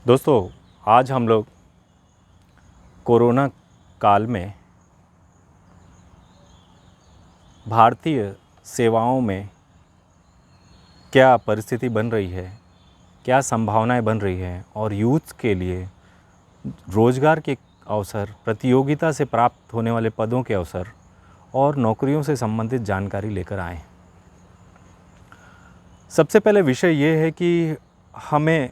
दोस्तों, आज हम लोग कोरोना काल में भारतीय सेवाओं में क्या परिस्थिति बन रही है, क्या संभावनाएं बन रही हैं और यूथ के लिए रोज़गार के अवसर, प्रतियोगिता से प्राप्त होने वाले पदों के अवसर और नौकरियों से संबंधित जानकारी लेकर आए। सबसे पहले विषय ये है कि हमें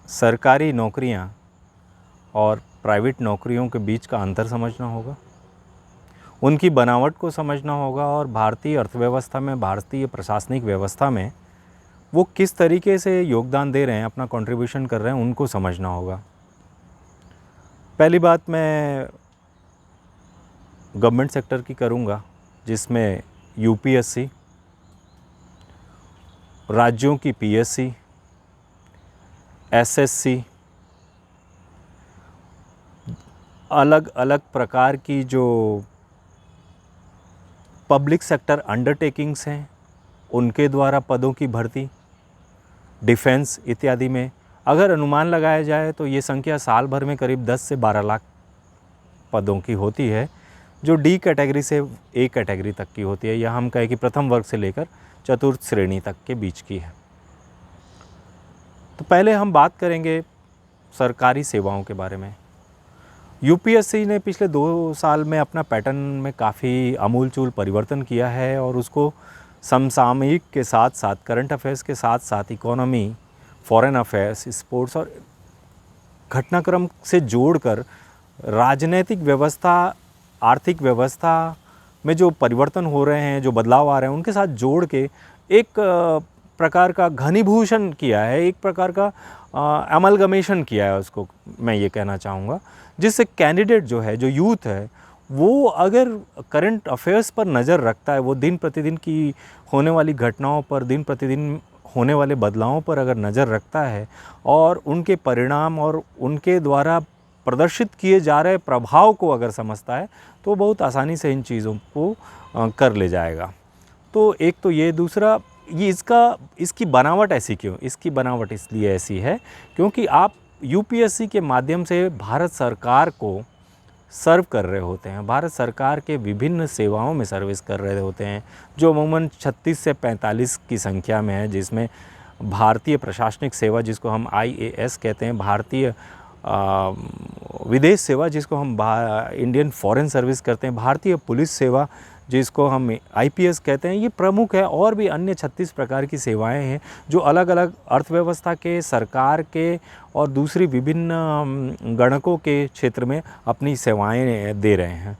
सरकारी नौकरियां और प्राइवेट नौकरियों के बीच का अंतर समझना होगा, उनकी बनावट को समझना होगा और भारतीय अर्थव्यवस्था में, भारतीय प्रशासनिक व्यवस्था में वो किस तरीके से योगदान दे रहे हैं, अपना कंट्रीब्यूशन कर रहे हैं, उनको समझना होगा। पहली बात मैं गवर्नमेंट सेक्टर की करूँगा, जिसमें यूपीएससी, राज्यों की पीएससी, एसएससी, अलग अलग प्रकार की जो पब्लिक सेक्टर अंडरटेकिंग्स हैं उनके द्वारा पदों की भर्ती, डिफेंस इत्यादि में अगर अनुमान लगाया जाए तो ये संख्या साल भर में करीब 10 से 12 लाख पदों की होती है, जो डी कैटेगरी से ए कैटेगरी तक की होती है, या हम कहें कि प्रथम वर्ग से लेकर चतुर्थ श्रेणी तक के बीच की है। तो पहले हम बात करेंगे सरकारी सेवाओं के बारे में। यूपीएससी ने पिछले 2 साल में अपना पैटर्न में काफ़ी आमूलचूल परिवर्तन किया है और उसको समसामयिक के साथ साथ, करंट अफेयर्स के साथ साथ इकोनॉमी, फॉरेन अफेयर्स, स्पोर्ट्स और घटनाक्रम से जोड़कर राजनीतिक व्यवस्था, आर्थिक व्यवस्था में जो परिवर्तन हो रहे हैं, जो बदलाव आ रहे हैं, उनके साथ जोड़ के एक प्रकार का घनीभूषण किया है, एक प्रकार का अमलगमेशन किया है, उसको मैं ये कहना चाहूँगा, जिससे कैंडिडेट जो है, जो यूथ है, वो अगर करंट अफेयर्स पर नज़र रखता है, वो दिन प्रतिदिन की होने वाली घटनाओं पर, दिन प्रतिदिन होने वाले बदलावों पर अगर नज़र रखता है और उनके परिणाम और उनके द्वारा प्रदर्शित किए जा रहे प्रभाव को अगर समझता है, तो बहुत आसानी से इन चीज़ों को कर ले जाएगा। तो एक तो ये, दूसरा ये इसकी बनावट ऐसी क्यों? इसकी बनावट इसलिए ऐसी है क्योंकि आप यूपीएससी के माध्यम से भारत सरकार को सर्व कर रहे होते हैं, भारत सरकार के विभिन्न सेवाओं में सर्विस कर रहे होते हैं, जो अमूमन 36 से 45 की संख्या में है, जिसमें भारतीय प्रशासनिक सेवा, जिसको हम आईएएस कहते हैं, भारतीय विदेश सेवा, जिसको हम इंडियन फॉरेन सर्विस करते हैं, भारतीय पुलिस सेवा, जिसको हम आईपीएस कहते हैं, ये प्रमुख है। और भी अन्य 36 प्रकार की सेवाएं हैं जो अलग अलग अर्थव्यवस्था के, सरकार के और दूसरी विभिन्न गणकों के क्षेत्र में अपनी सेवाएं दे रहे हैं।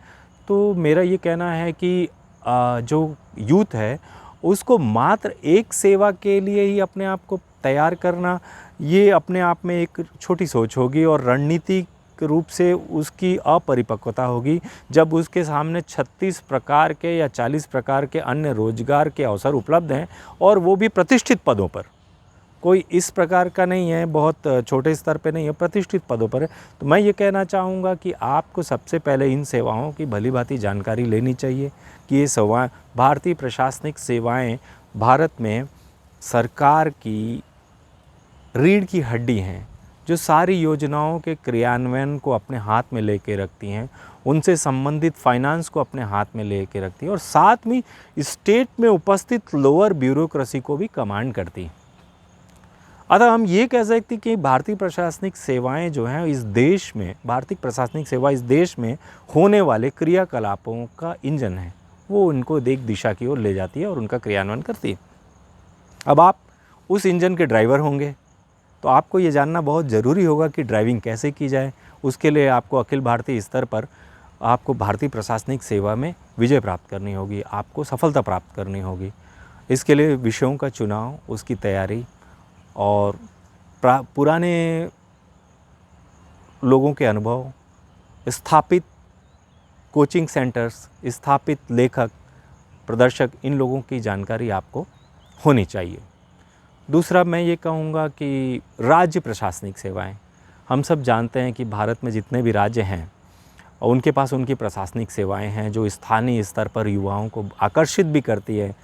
तो मेरा ये कहना है कि जो यूथ है उसको मात्र एक सेवा के लिए ही अपने आप को तैयार करना, ये अपने आप में एक छोटी सोच होगी और रणनीतिक रूप से उसकी अपरिपक्वता होगी, जब उसके सामने 36 प्रकार के या 40 प्रकार के अन्य रोजगार के अवसर उपलब्ध हैं और वो भी प्रतिष्ठित पदों पर। कोई इस प्रकार का नहीं है, बहुत छोटे स्तर पे नहीं है, प्रतिष्ठित पदों पर है। तो मैं ये कहना चाहूँगा कि आपको सबसे पहले इन सेवाओं की भली-भांति जानकारी लेनी चाहिए कि ये सेवाएं, भारतीय प्रशासनिक सेवाएं भारत में सरकार की रीढ़ की हड्डी हैं, जो सारी योजनाओं के क्रियान्वयन को अपने हाथ में लेके रखती हैं, उनसे संबंधित फाइनेंस को अपने हाथ में लेके रखती हैं और साथ में स्टेट में उपस्थित लोअर ब्यूरोक्रेसी को भी कमांड करती हैं। अतः हम ये कह सकते हैं कि भारतीय प्रशासनिक सेवाएं जो हैं इस देश में, भारतीय प्रशासनिक सेवा इस देश में होने वाले क्रियाकलापों का इंजन है, वो उनको एक दिशा की ओर ले जाती है और उनका क्रियान्वयन करती है। अब आप उस इंजन के ड्राइवर होंगे तो आपको ये जानना बहुत ज़रूरी होगा कि ड्राइविंग कैसे की जाए। उसके लिए आपको अखिल भारतीय स्तर पर आपको भारतीय प्रशासनिक सेवा में विजय प्राप्त करनी होगी, आपको सफलता प्राप्त करनी होगी। इसके लिए विषयों का चुनाव, उसकी तैयारी और पुराने लोगों के अनुभव, स्थापित कोचिंग सेंटर्स, स्थापित लेखक, प्रदर्शक, इन लोगों की जानकारी आपको होनी चाहिए। दूसरा मैं ये कहूँगा कि राज्य प्रशासनिक सेवाएं, हम सब जानते हैं कि भारत में जितने भी राज्य हैं उनके पास उनकी प्रशासनिक सेवाएं हैं, जो स्थानीय स्तर पर युवाओं को आकर्षित भी करती है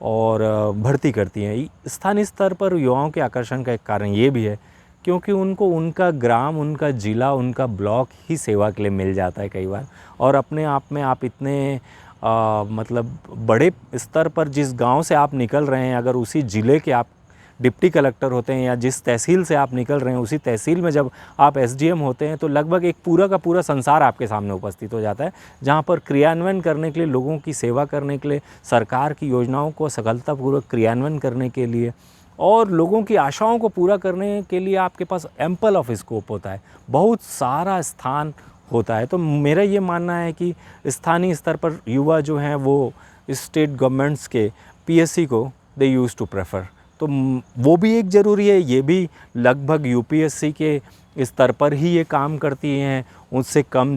और भर्ती करती हैं। स्थानीय स्तर पर युवाओं के आकर्षण का एक कारण ये भी है क्योंकि उनको उनका ग्राम, उनका ज़िला, उनका ब्लॉक ही सेवा के लिए मिल जाता है कई बार। और अपने आप में आप इतने मतलब बड़े स्तर पर जिस गांव से आप निकल रहे हैं, अगर उसी ज़िले के आप डिप्टी कलेक्टर होते हैं, या जिस तहसील से आप निकल रहे हैं उसी तहसील में जब आप एसडीएम होते हैं, तो लगभग एक पूरा का पूरा संसार आपके सामने उपस्थित हो जाता है, जहां पर क्रियान्वयन करने के लिए, लोगों की सेवा करने के लिए, सरकार की योजनाओं को सफलतापूर्वक क्रियान्वयन करने के लिए और लोगों की आशाओं को पूरा करने के लिए आपके पास एम्पल ऑफ स्कोप होता है, बहुत सारा स्थान होता है। तो मेरा ये मानना है कि स्थानीय स्तर पर युवा जो हैं वो स्टेट गवर्नमेंट्स के पीएससी को दे यूज़ टू प्रेफर, तो वो भी एक ज़रूरी है। ये भी लगभग यूपीएससी के स्तर पर ही ये काम करती हैं, उससे कम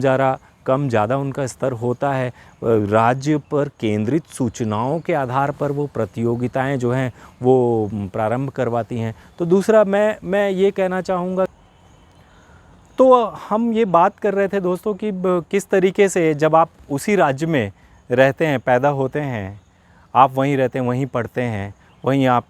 ज़्यादा उनका स्तर होता है। राज्य पर केंद्रित सूचनाओं के आधार पर वो प्रतियोगिताएं जो हैं वो प्रारंभ करवाती हैं। तो दूसरा मैं ये कहना चाहूँगा, तो हम ये बात कर रहे थे दोस्तों कि किस तरीके से जब आप उसी राज्य में रहते हैं, पैदा होते हैं, आप वहीं रहते हैं, वहीं पढ़ते हैं, वहीं आप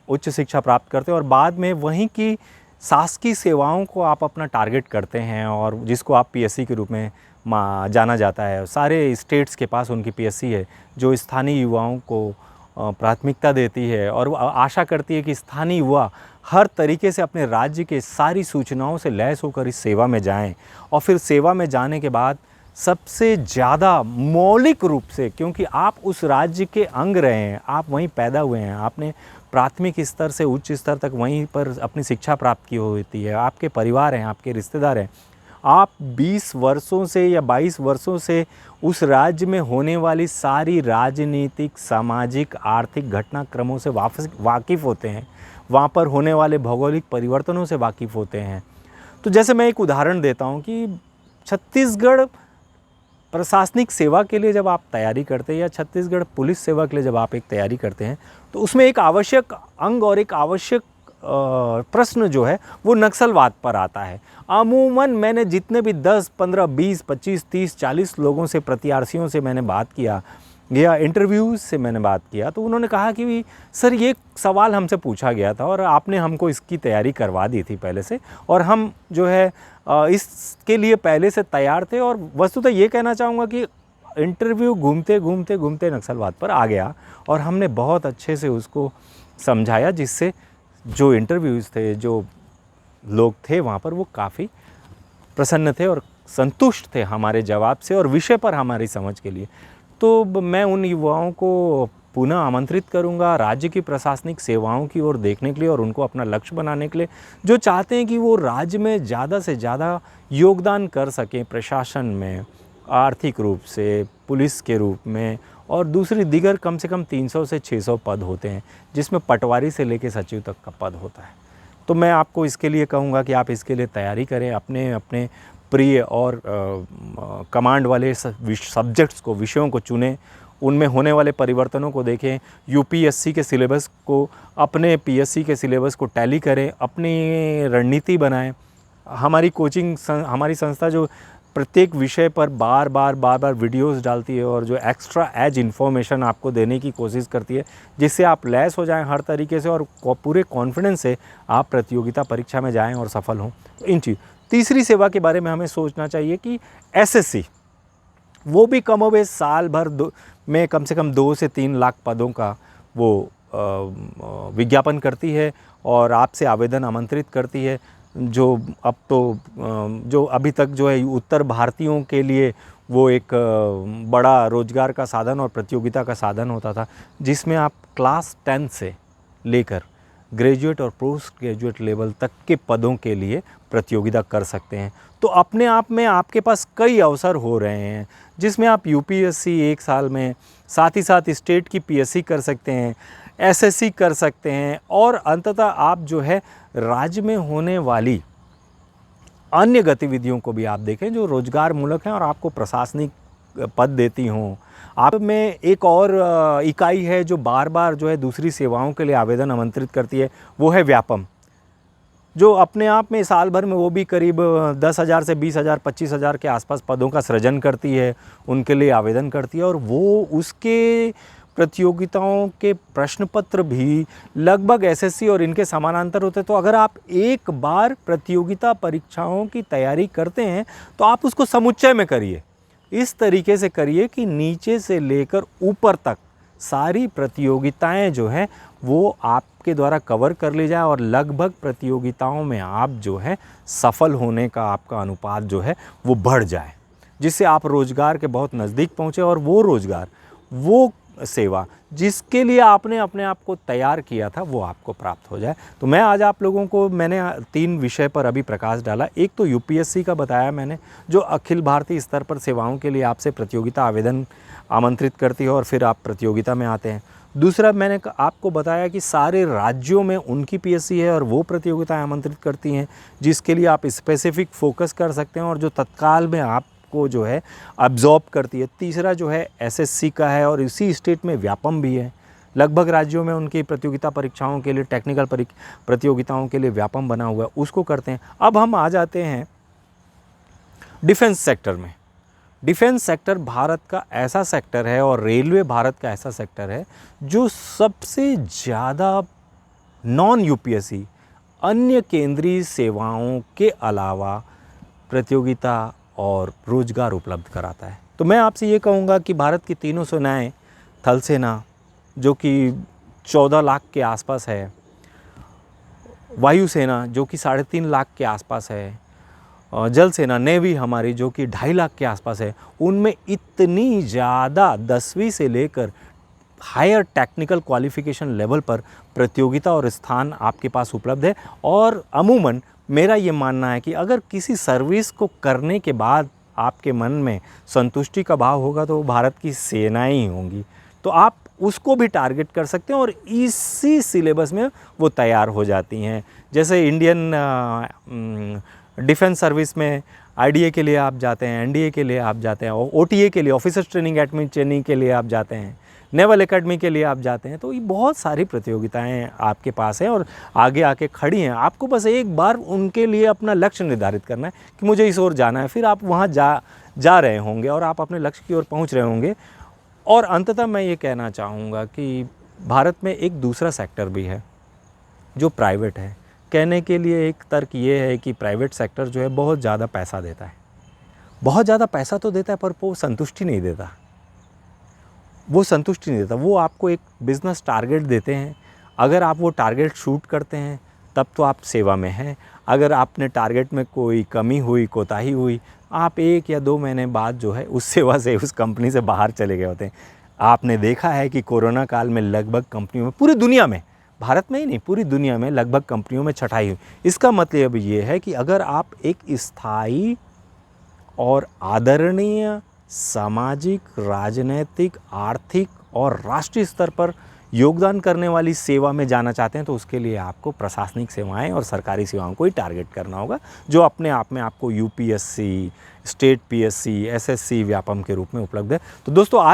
उच्च शिक्षा प्राप्त करते हैं और बाद में वहीं की शासकीय सेवाओं को आप अपना टारगेट करते हैं, और जिसको आप पीएससी के रूप में जाना जाता है। सारे स्टेट्स के पास उनकी पीएससी है जो स्थानीय युवाओं को प्राथमिकता देती है और आशा करती है कि स्थानीय युवा हर तरीके से अपने राज्य के सारी सूचनाओं से लैस होकर इस सेवा में जाएं, और फिर सेवा में जाने के बाद सबसे ज़्यादा मौलिक रूप से, क्योंकि आप उस राज्य के अंग रहे हैं, आप वहीं पैदा हुए हैं, आपने प्राथमिक स्तर से उच्च स्तर तक वहीं पर अपनी शिक्षा प्राप्त की होती है, आपके परिवार हैं, आपके रिश्तेदार हैं, आप 20 वर्षों से या 22 वर्षों से उस राज्य में होने वाली सारी राजनीतिक, सामाजिक, आर्थिक घटनाक्रमों से वाकिफ़ होते हैं, वहाँ पर होने वाले भौगोलिक परिवर्तनों से वाकिफ़ होते हैं। तो जैसे मैं एक उदाहरण देता हूँ कि छत्तीसगढ़ प्रशासनिक सेवा के लिए जब आप तैयारी करते हैं, या छत्तीसगढ़ पुलिस सेवा के लिए जब आप एक तैयारी करते हैं, तो उसमें एक आवश्यक अंग और एक आवश्यक प्रश्न जो है वो नक्सलवाद पर आता है। अमूमन मैंने जितने भी 10, 15, 20, 25, 30, 40 लोगों से, प्रत्याशियों से मैंने बात किया या इंटरव्यूज़ से मैंने बात किया, तो उन्होंने कहा कि सर ये सवाल हमसे पूछा गया था और आपने हमको इसकी तैयारी करवा दी थी पहले से, और हम जो है इसके लिए पहले से तैयार थे। और वस्तुतः ये कहना चाहूँगा कि इंटरव्यू घूमते घूमते घूमते नक्सलवाद पर आ गया और हमने बहुत अच्छे से उसको समझाया, जिससे जो इंटरव्यूज़ थे, जो लोग थे वहाँ पर, वो काफ़ी प्रसन्न थे और संतुष्ट थे हमारे जवाब से और विषय पर हमारी समझ के लिए। तो मैं उन युवाओं को पुनः आमंत्रित करूंगा राज्य की प्रशासनिक सेवाओं की ओर देखने के लिए और उनको अपना लक्ष्य बनाने के लिए, जो चाहते हैं कि वो राज्य में ज़्यादा से ज़्यादा योगदान कर सकें, प्रशासन में, आर्थिक रूप से, पुलिस के रूप में, और दूसरी दिगर कम से कम 300 से 600 पद होते हैं, जिसमें पटवारी से लेकर सचिव तक का पद होता है। तो मैं आपको इसके लिए कहूँगा कि आप इसके लिए तैयारी करें, अपने अपने प्रिय और कमांड वाले सब्जेक्ट्स को, विषयों को चुनें, उनमें होने वाले परिवर्तनों को देखें, यूपीएससी के सिलेबस को अपने पीएससी के सिलेबस को टैली करें, अपनी रणनीति बनाएं। हमारी हमारी संस्था जो प्रत्येक विषय पर बार बार वीडियोस डालती है और जो एक्स्ट्रा एज इन्फॉर्मेशन आपको देने की कोशिश करती है, जिससे आप लैस हो जाएं हर तरीके से और पूरे कॉन्फिडेंस से आप प्रतियोगिता परीक्षा में जाएं और सफल हों। तो इन चीज़। तीसरी सेवा के बारे में हमें सोचना चाहिए कि एसएससी, वो भी कमोबेश साल भर में कम से कम 2 से 3 लाख पदों का वो विज्ञापन करती है और आपसे आवेदन आमंत्रित करती है, जो अभी तक जो है उत्तर भारतीयों के लिए वो एक बड़ा रोजगार का साधन और प्रतियोगिता का साधन होता था, जिसमें आप क्लास 10 से लेकर ग्रेजुएट और पोस्ट ग्रेजुएट लेवल तक के पदों के लिए प्रतियोगिता कर सकते हैं। तो अपने आप में आपके पास कई अवसर हो रहे हैं, जिसमें आप यूपीएससी 1 साल में, साथ ही साथ स्टेट की पीएससी कर सकते हैं, एसएससी कर सकते हैं, और अंततः आप जो है राज्य में होने वाली अन्य गतिविधियों को भी आप देखें जो रोजगार मूलक हैं और आपको प्रशासनिक पद देती हों। आप में एक और इकाई है जो बार बार जो है दूसरी सेवाओं के लिए आवेदन आमंत्रित करती है, वो है व्यापम, जो अपने आप में साल भर में वो भी करीब 10,000 से 20,000, 25,000 के आसपास पदों का सृजन करती है, उनके लिए आवेदन करती है, और वो उसके प्रतियोगिताओं के प्रश्न पत्र भी लगभग एसएससी और इनके समानांतर होते हैं। तो अगर आप एक बार प्रतियोगिता परीक्षाओं की तैयारी करते हैं तो आप उसको समुच्चय में करिए, इस तरीके से करिए कि नीचे से लेकर ऊपर तक सारी प्रतियोगिताएं जो हैं वो आपके द्वारा कवर कर ली जाए और लगभग प्रतियोगिताओं में आप जो है सफल होने का आपका अनुपात जो है वो बढ़ जाए, जिससे आप रोज़गार के बहुत नज़दीक पहुँचे और वो रोज़गार, वो सेवा जिसके लिए आपने अपने आप को तैयार किया था वो आपको प्राप्त हो जाए। तो मैं आज आप लोगों को मैंने 3 विषय पर अभी प्रकाश डाला। एक तो यूपीएससी का बताया मैंने, जो अखिल भारतीय स्तर पर सेवाओं के लिए आपसे प्रतियोगिता आवेदन आमंत्रित करती है और फिर आप प्रतियोगिता में आते हैं। दूसरा मैंने आपको बताया कि सारे राज्यों में उनकी पीएससी है और वो प्रतियोगिताएं आमंत्रित करती हैं जिसके लिए आप स्पेसिफिक फोकस कर सकते हैं और जो तत्काल में आपको जो है अब्जॉर्ब करती है। तीसरा जो है एसएससी का है और इसी स्टेट में व्यापम भी है। लगभग राज्यों में उनकी प्रतियोगिता परीक्षाओं के लिए, टेक्निकल प्रतियोगिताओं के लिए व्यापम बना हुआ है, उसको करते हैं। अब हम आ जाते हैं डिफेंस सेक्टर में। डिफेंस सेक्टर भारत का ऐसा सेक्टर है और रेलवे भारत का ऐसा सेक्टर है जो सबसे ज़्यादा नॉन यूपीएससी अन्य केंद्रीय सेवाओं के अलावा प्रतियोगिता और रोजगार उपलब्ध कराता है। तो मैं आपसे ये कहूँगा कि भारत की तीनों सेनाएं, थल सेना जो कि 14 लाख के आसपास है, वायुसेना जो कि 3.5 लाख के आसपास है, जल सेना नेवी हमारी जो कि 2.5 लाख के आसपास है, उनमें इतनी ज़्यादा 10वीं से लेकर हायर टेक्निकल क्वालिफ़िकेशन लेवल पर प्रतियोगिता और स्थान आपके पास उपलब्ध है। और अमूमन मेरा ये मानना है कि अगर किसी सर्विस को करने के बाद आपके मन में संतुष्टि का भाव होगा तो वो भारत की सेनाएं ही होंगी, तो आप उसको भी टारगेट कर सकते हैं और इसी सिलेबस में वो तैयार हो जाती हैं। जैसे इंडियन डिफेंस सर्विस में आईडीए के लिए आप जाते हैं, एनडीए के लिए आप जाते हैं, ओटीए के लिए, ऑफिसर्स ट्रेनिंग एकेडमी ट्रेनिंग के लिए आप जाते हैं, नेवल एकेडमी के लिए आप जाते हैं। तो ये बहुत सारी प्रतियोगिताएं आपके पास हैं और आगे आके खड़ी हैं। आपको बस एक बार उनके लिए अपना लक्ष्य निर्धारित करना है कि मुझे इस ओर जाना है, फिर आप वहाँ जा रहे होंगे और आप अपने लक्ष्य की ओर पहुँच रहे होंगे। और अंततः मैं ये कहना चाहूँगा कि भारत में एक दूसरा सेक्टर भी है जो प्राइवेट है। कहने के लिए एक तर्क ये है कि प्राइवेट सेक्टर जो है बहुत ज़्यादा पैसा देता है, बहुत ज़्यादा पैसा तो देता है पर वो संतुष्टि नहीं देता, वो आपको एक बिज़नेस टारगेट देते हैं। अगर आप वो टारगेट शूट करते हैं तब तो आप सेवा में हैं। अगर आपने टारगेट में कोई कमी हुई, कोताही हुई, आप 1 या 2 महीने बाद जो है उस सेवा से, उस कंपनी से बाहर चले गए होते हैं। आपने देखा है कि कोरोना काल में लगभग कंपनियों में, पूरी दुनिया में, भारत में ही नहीं पूरी दुनिया में लगभग कंपनियों में छँटाई हुई। इसका मतलब ये है कि अगर आप एक स्थायी और आदरणीय सामाजिक, राजनैतिक, आर्थिक और राष्ट्रीय स्तर पर योगदान करने वाली सेवा में जाना चाहते हैं तो उसके लिए आपको प्रशासनिक सेवाएं और सरकारी सेवाओं को ही टारगेट करना होगा, जो अपने आप में आपको UPSC, state PSC, SSC, Vyapam के रूप में उपलब्ध है। तो दोस्तों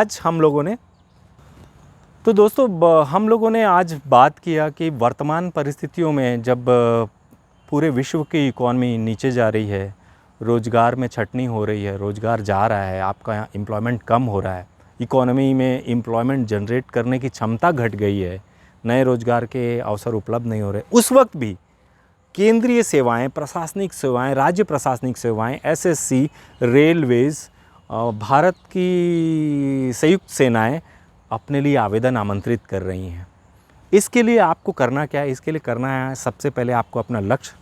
हम लोगों ने आज बात किया कि वर्तमान परिस्थितियों में जब पूरे विश्व की इकॉनमी नीचे जा रही है, रोज़गार में छटनी हो रही है, रोज़गार जा रहा है, आपका एम्प्लॉयमेंट कम हो रहा है, इकॉनमी में एम्प्लॉयमेंट जनरेट करने की क्षमता घट गई है, नए रोज़गार के अवसर उपलब्ध नहीं हो रहे, उस वक्त भी केंद्रीय सेवाएं, प्रशासनिक सेवाएं, राज्य प्रशासनिक सेवाएं, एसएससी, रेलवेज़, भारत की संयुक्त सेनाएं अपने लिए आवेदन आमंत्रित कर रही हैं। इसके लिए आपको करना क्या है? इसके लिए करना है, सबसे पहले आपको अपना लक्ष्य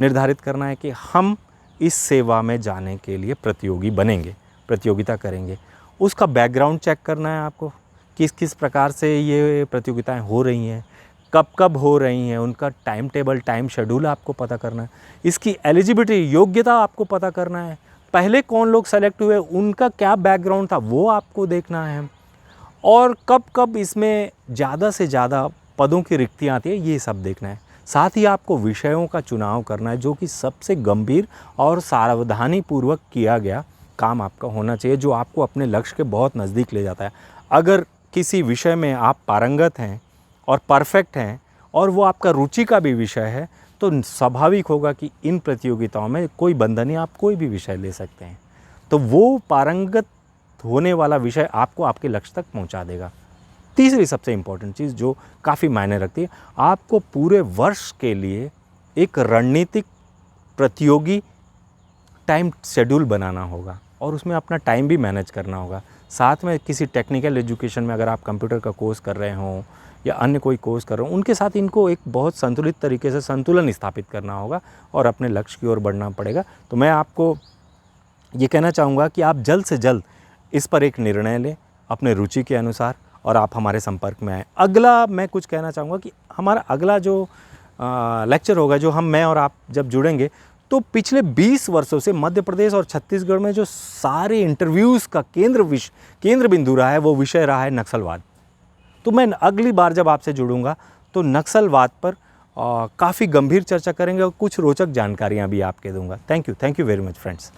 निर्धारित करना है कि हम इस सेवा में जाने के लिए प्रतियोगी बनेंगे, प्रतियोगिता करेंगे। उसका बैकग्राउंड चेक करना है आपको, किस किस प्रकार से ये प्रतियोगिताएं हो रही हैं, कब कब हो रही हैं, उनका टाइम टेबल, टाइम शेड्यूल आपको पता करना है। इसकी एलिजिबिलिटी, योग्यता आपको पता करना है। पहले कौन लोग सेलेक्ट हुए, उनका क्या बैकग्राउंड था, वो आपको देखना है। और कब कब इसमें ज़्यादा से ज़्यादा पदों की रिक्तियाँ आती है, ये सब देखना है। साथ ही आपको विषयों का चुनाव करना है, जो कि सबसे गंभीर और सावधानीपूर्वक किया गया काम आपका होना चाहिए, जो आपको अपने लक्ष्य के बहुत नज़दीक ले जाता है। अगर किसी विषय में आप पारंगत हैं और परफेक्ट हैं और वो आपका रुचि का भी विषय है, तो स्वाभाविक होगा कि इन प्रतियोगिताओं में कोई बंधन नहीं, आप कोई भी विषय ले सकते हैं। तो वो पारंगत होने वाला विषय आपको आपके लक्ष्य तक पहुंचा देगा। तीसरी सबसे इम्पोर्टेंट चीज़ जो काफ़ी मायने रखती है, आपको पूरे वर्ष के लिए एक रणनीतिक प्रतियोगी टाइम शेड्यूल बनाना होगा और उसमें अपना टाइम भी मैनेज करना होगा। साथ में किसी टेक्निकल एजुकेशन में अगर आप कंप्यूटर का कोर्स कर रहे हों या अन्य कोई कोर्स कर रहे हो, उनके साथ इनको एक बहुत संतुलित तरीके से संतुलन स्थापित करना होगा और अपने लक्ष्य की ओर बढ़ना पड़ेगा। तो मैं आपको ये कहना चाहूँगा कि आप जल्द से जल्द इस पर एक निर्णय लें अपने रुचि के अनुसार और आप हमारे संपर्क में आएँ। अगला मैं कुछ कहना चाहूँगा कि हमारा अगला जो लेक्चर होगा, जो मैं और आप जब जुड़ेंगे, तो पिछले 20 वर्षों से मध्य प्रदेश और छत्तीसगढ़ में जो सारे इंटरव्यूज़ का केंद्र बिंदु रहा है, वो विषय रहा है नक्सलवाद। तो मैं अगली बार जब आपसे जुड़ूंगा तो नक्सलवाद पर काफ़ी गंभीर चर्चा करेंगे और कुछ रोचक जानकारियाँ भी आपके दूंगा। Thank you very much friends.